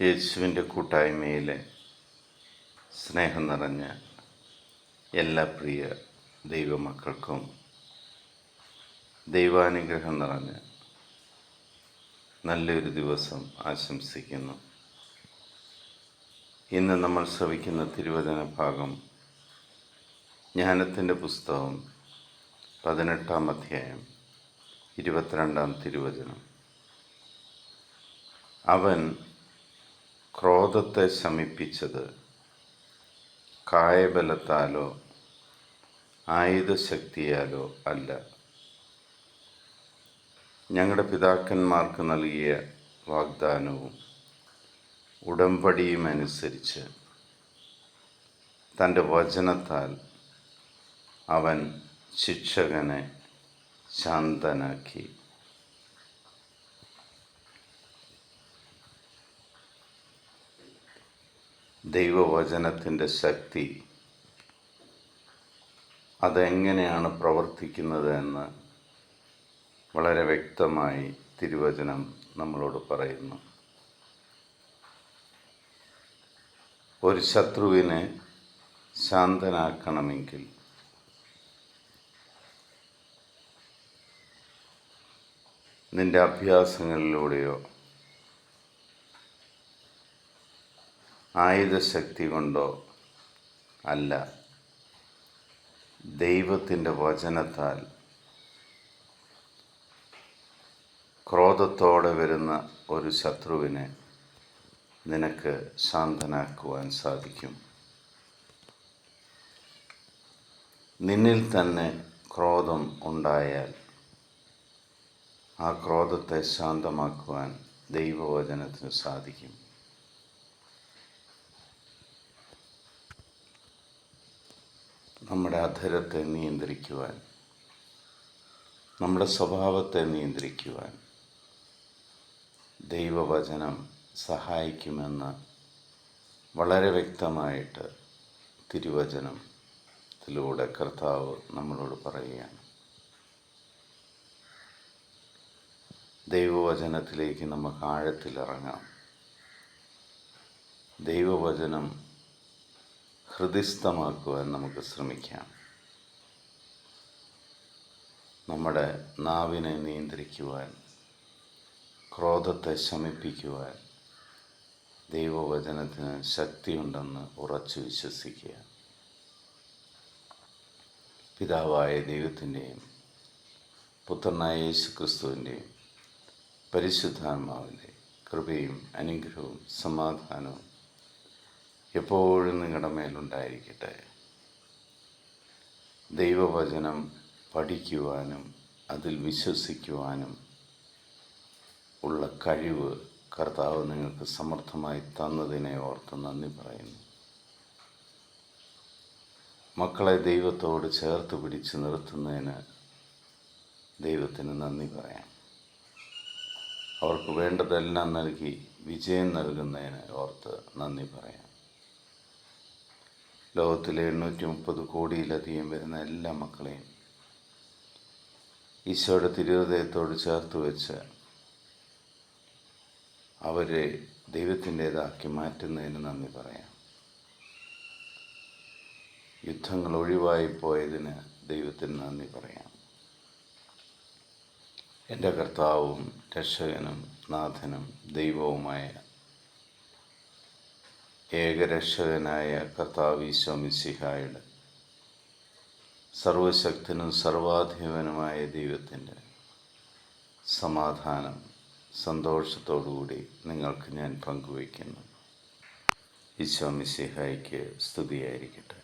യേശുവിൻ്റെ കൂട്ടായ്മയിലെ സ്നേഹം നിറഞ്ഞ എല്ലാ പ്രിയ ദൈവമക്കൾക്കും ദൈവാനുഗ്രഹം നിറഞ്ഞ നല്ലൊരു ദിവസം ആശംസിക്കുന്നു. ഇന്ന് നമ്മൾ ശ്രവിക്കുന്ന തിരുവചന ഭാഗം ജ്ഞാനത്തിൻ്റെ പുസ്തകം 18-ാം അധ്യായം 22-ാം തിരുവചനം. അവൻ ക്രോധത്തെ ശമിപ്പിച്ചത് കായബലത്താലോ ആയുധശക്തിയാലോ അല്ല, ഞങ്ങളുടെ പിതാക്കന്മാർക്ക് നൽകിയ വാഗ്ദാനവും ഉടമ്പടിയും അനുസരിച്ച് തൻ്റെ വചനത്താൽ അവൻ ശിക്ഷകനെ ശാന്തനാക്കി. ദൈവവചനത്തിൻ്റെ ശക്തി അതെങ്ങനെയാണ് പ്രവർത്തിക്കുന്നത് എന്ന് വളരെ വ്യക്തമായി തിരുവചനം നമ്മളോട് പറയുന്നു. ഒരു ശത്രുവിനെ ശാന്തനാക്കണമെങ്കിൽ നിന്റെ അഭ്യാസങ്ങളിലൂടെയോ ആയുധശക്തി കൊണ്ടോ അല്ല, ദൈവത്തിൻ്റെ വചനത്താൽ ക്രോധത്തോടെ വരുന്ന ഒരു ശത്രുവിനെ നിനക്ക് ശാന്തനാക്കുവാൻ സാധിക്കും. നിന്നിൽ തന്നെ ക്രോധം ഉണ്ടായാൽ ആ ക്രോധത്തെ ശാന്തമാക്കുവാൻ ദൈവവചനത്തിന് സാധിക്കും. നമ്മുടെ അധരത്തെ നിയന്ത്രിക്കുവാൻ, നമ്മുടെ സ്വഭാവത്തെ നിയന്ത്രിക്കുവാൻ ദൈവവചനം സഹായിക്കുമെന്ന് വളരെ വ്യക്തമായിട്ട് തിരുവചനത്തിലൂടെ കർത്താവ് നമ്മളോട് പറയുകയാണ്. ദൈവവചനത്തിലേക്ക് നമുക്ക് ആഴത്തിലിറങ്ങാം. ദൈവവചനം ഹൃദിസ്ഥമാക്കുവാൻ നമുക്ക് ശ്രമിക്കാം. നമ്മുടെ നാവിനെ നിയന്ത്രിക്കുവാൻ, ക്രോധത്തെ ശമിപ്പിക്കുവാൻ ദൈവവചനത്തിന് ശക്തിയുണ്ടെന്ന് ഉറച്ചു വിശ്വസിക്കുക. പിതാവായ ദൈവത്തിൻ്റെയും പുത്രനായ യേശുക്രിസ്തുവിൻ്റെയും പരിശുദ്ധാത്മാവിൻ്റെ കൃപയും അനുഗ്രഹവും സമാധാനവും എപ്പോഴും നിങ്ങളുടെ മേലുണ്ടായിരിക്കട്ടെ. ദൈവവചനം പഠിക്കുവാനും അതിൽ വിശ്വസിക്കുവാനും ഉള്ള കഴിവ് കർത്താവ് നിങ്ങൾക്ക് സമർത്ഥമായി തന്നതിനെ ഓർത്ത് നന്ദി പറയുന്നു. മക്കളെ ദൈവത്തോട് ചേർത്ത് പിടിച്ച് നിർത്തുന്നതിന് ദൈവത്തിന് നന്ദി പറയാം. അവർക്ക് വേണ്ടതെല്ലാം നൽകി വിജയം നൽകുന്നതിന് ഓർത്ത് നന്ദി പറയാം. ലോകത്തിലെ 830 കോടിയിലധികം വരുന്ന എല്ലാ മക്കളെയും ഈശോയുടെ തിരുഹൃദയത്തോട് ചേർത്ത് വെച്ച് അവരെ ദൈവത്തിൻ്റേതാക്കി മാറ്റുന്നതിന് നന്ദി പറയാം. യുദ്ധങ്ങൾ ഒഴിവായി പോയതിന് ദൈവത്തിന് നന്ദി പറയാം. എൻ്റെ കർത്താവും രക്ഷകനും നാഥനും ദൈവവുമായ ഏകരക്ഷകനായ കർത്താവ് ഈശോ മിശിഹായുടെ സർവശക്തനും സർവാധിപനുമായ ദൈവത്തിൻ്റെ സമാധാനം സന്തോഷത്തോടുകൂടി നിങ്ങൾക്ക് ഞാൻ പങ്കുവയ്ക്കുന്നു. ഈശോ മിശിഹായ്ക്ക് സ്തുതിയായിരിക്കട്ടെ.